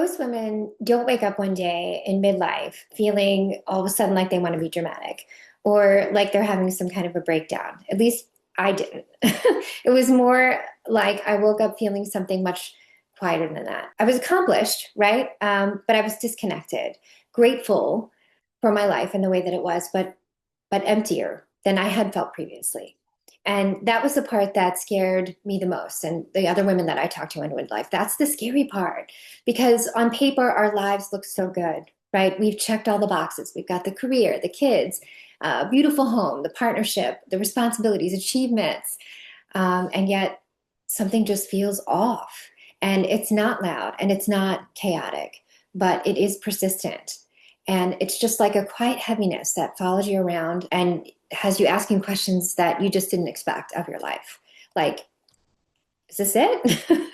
Most women don't wake up one day in midlife feeling all of a sudden like they want to be dramatic or like they're having some kind of a breakdown. At least I didn't. It was more like I woke up feeling something much quieter than that. I was accomplished, right? But I was disconnected, grateful for my life and the way that it was, but emptier than I had felt previously. And that was the part that scared me the most. And the other women that I talked to in midlife, that's the scary part. Because on paper, our lives look so good, right? We've checked all the boxes. We've got the career, the kids, beautiful home, the partnership, the responsibilities, achievements. And yet something just feels off. And it's not loud and it's not chaotic, but it is persistent. And it's just like a quiet heaviness that follows you around and has you asking questions that you just didn't expect of your life. Like, is this it?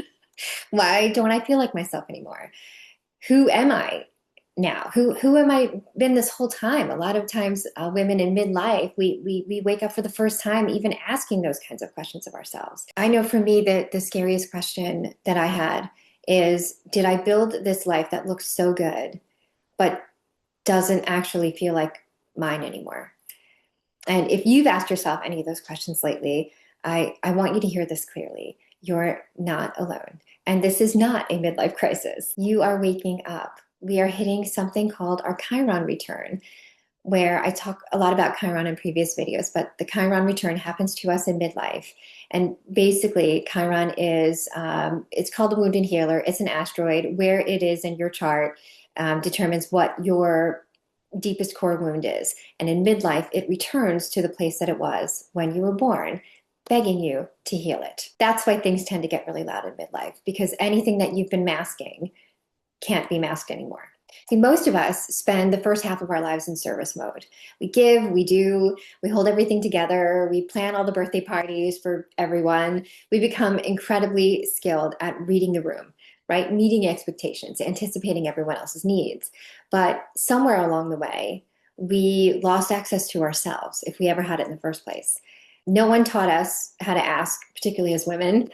Why don't I feel like myself anymore? Who am I now? Who am I been this whole time? A lot of times, women in midlife, we wake up for the first time, even asking those kinds of questions of ourselves. I know for me that the scariest question that I had is, did I build this life that looks so good, but doesn't actually feel like mine anymore? And if you've asked yourself any of those questions lately, I want you to hear this clearly. You're not alone. And this is not a midlife crisis. You are waking up. We are hitting something called our Chiron return, where I talk a lot about Chiron in previous videos, but the Chiron return happens to us in midlife. And basically, Chiron is, it's called a wounded healer. It's an asteroid. Where it is in your chart determines what your deepest core wound is. And in midlife, it returns to the place that it was when you were born, begging you to heal it. That's why things tend to get really loud in midlife, because anything that you've been masking can't be masked anymore. See, most of us spend the first half of our lives in service mode. We give, we do, we hold everything together, we plan all the birthday parties for everyone. We become incredibly skilled at reading the room, right? Meeting expectations, anticipating everyone else's needs. But somewhere along the way, we lost access to ourselves, if we ever had it in the first place. No one taught us how to ask, particularly as women,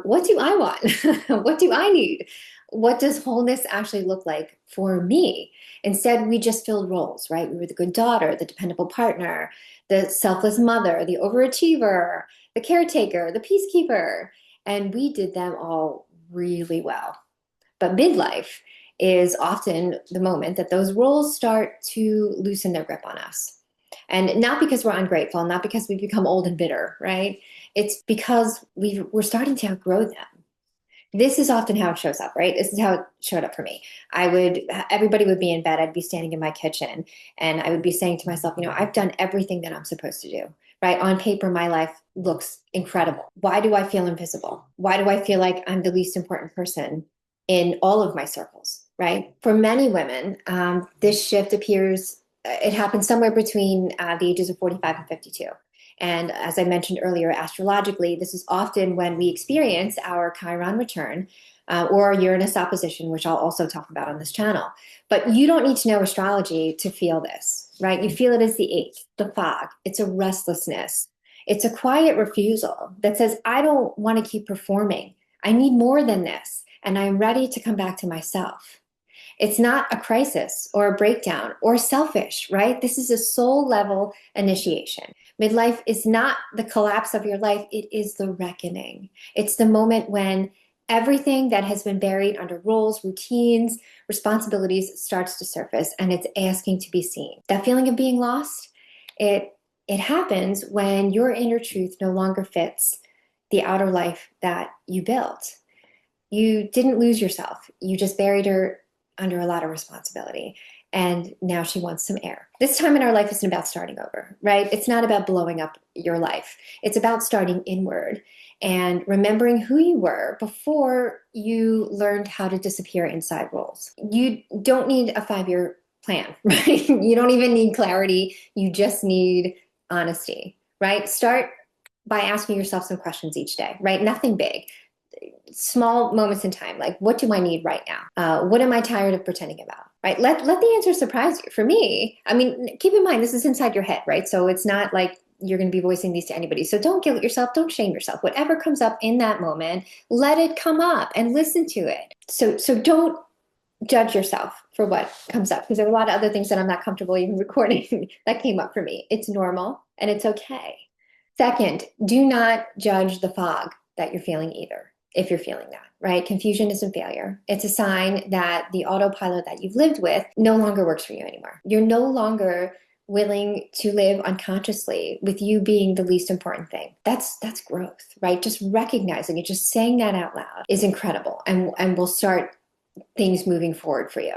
what do I want? What do I need? What does wholeness actually look like for me? Instead, we just filled roles, right? We were the good daughter, the dependable partner, the selfless mother, the overachiever, the caretaker, the peacekeeper, and we did them all really well. But midlife is often the moment that those roles start to loosen their grip on us. And not because we're ungrateful, not because we've become old and bitter, right? It's because we're starting to outgrow them. This is often how it shows up, right? This is how it showed up for me. Everybody would be in bed. I'd be standing in my kitchen and I would be saying to myself, I've done everything that I'm supposed to do, right? On paper, my life looks incredible. Why do I feel invisible? Why do I feel like I'm the least important person in all of my circles, right? For many women, this shift it happens somewhere between the ages of 45 and 52. And as I mentioned earlier, astrologically, this is often when we experience our Chiron return or Uranus opposition, which I'll also talk about on this channel. But you don't need to know astrology to feel this, right? You feel it as the ache, the fog. It's a restlessness. It's a quiet refusal that says, I don't want to keep performing. I need more than this. And I'm ready to come back to myself. It's not a crisis or a breakdown or selfish, right? This is a soul level initiation. Midlife is not the collapse of your life. It is the reckoning. It's the moment when everything that has been buried under roles, routines, responsibilities starts to surface and it's asking to be seen. That feeling of being lost, it happens when your inner truth no longer fits the outer life that you built. You didn't lose yourself. You just buried her under a lot of responsibility. And now she wants some air. This time in our life isn't about starting over, right? It's not about blowing up your life. It's about starting inward and remembering who you were before you learned how to disappear inside roles. You don't need a 5-year plan, right? You don't even need clarity. You just need honesty, right? Start by asking yourself some questions each day, right? Nothing big. Small moments in time, like what do I need right now? What am I tired of pretending about? Right? Let the answer surprise you. For me, I mean, keep in mind this is inside your head, right? So it's not like you're going to be voicing these to anybody. So don't guilt yourself, don't shame yourself. Whatever comes up in that moment, let it come up and listen to it. So don't judge yourself for what comes up because there are a lot of other things that I'm not comfortable even recording that came up for me. It's normal and it's okay. Second, do not judge the fog that you're feeling either, if you're feeling that, right? Confusion isn't failure. It's a sign that the autopilot that you've lived with no longer works for you anymore. You're no longer willing to live unconsciously with you being the least important thing. That's growth, right? Just recognizing it, just saying that out loud is incredible and will start things moving forward for you.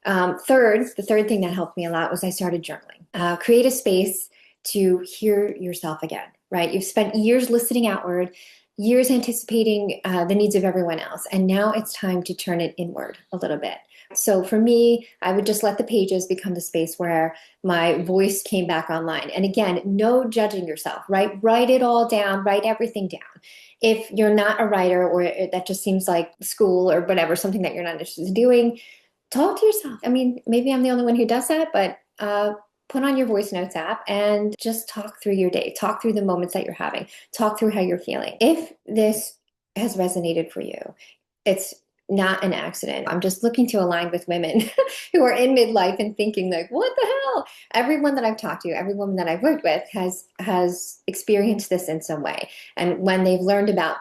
The third thing that helped me a lot was I started journaling. Create a space to hear yourself again, right? You've spent years listening outward, years anticipating the needs of everyone else, and now it's time to turn it inward a little bit. So for me, I would just let the pages become the space where my voice came back online. And again, no judging yourself, right? Write it all down, write everything down. If you're not a writer or that just seems like school or whatever, something that you're not interested in doing, talk to yourself. I mean, maybe I'm the only one who does that, but put on your voice notes app and just talk through your day, talk through the moments that you're having, talk through how you're feeling. If this has resonated for you, it's not an accident. I'm just looking to align with women who are in midlife and thinking like, what the hell? Everyone that I've talked to, every woman that I've worked with has experienced this in some way. And when they've learned about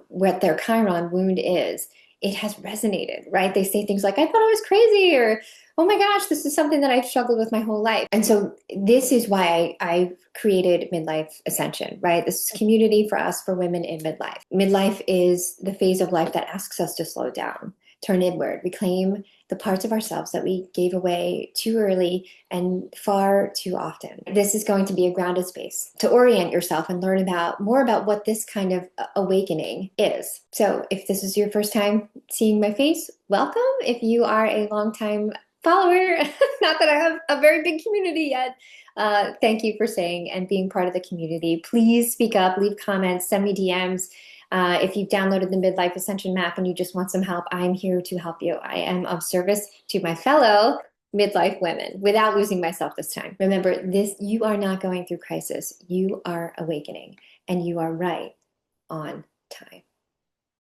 what their Chiron wound is, it has resonated, right? They say things like, I thought I was crazy, or, oh my gosh, this is something that I've struggled with my whole life. And so this is why I created Midlife Ascension, right? This is community for us, for women in midlife. Midlife is the phase of life that asks us to slow down, turn inward, reclaim the parts of ourselves that we gave away too early and far too often. This is going to be a grounded space to orient yourself and learn more about what this kind of awakening is. So if this is your first time seeing my face, welcome. If you are a longtime follower, not that I have a very big community yet, thank you for staying and being part of the community. Please speak up, leave comments, send me DMs. If you've downloaded the Midlife Ascension map and you just want some help, I'm here to help you. I am of service to my fellow midlife women without losing myself this time. Remember, you are not going through crisis. You are awakening, and you are right on time.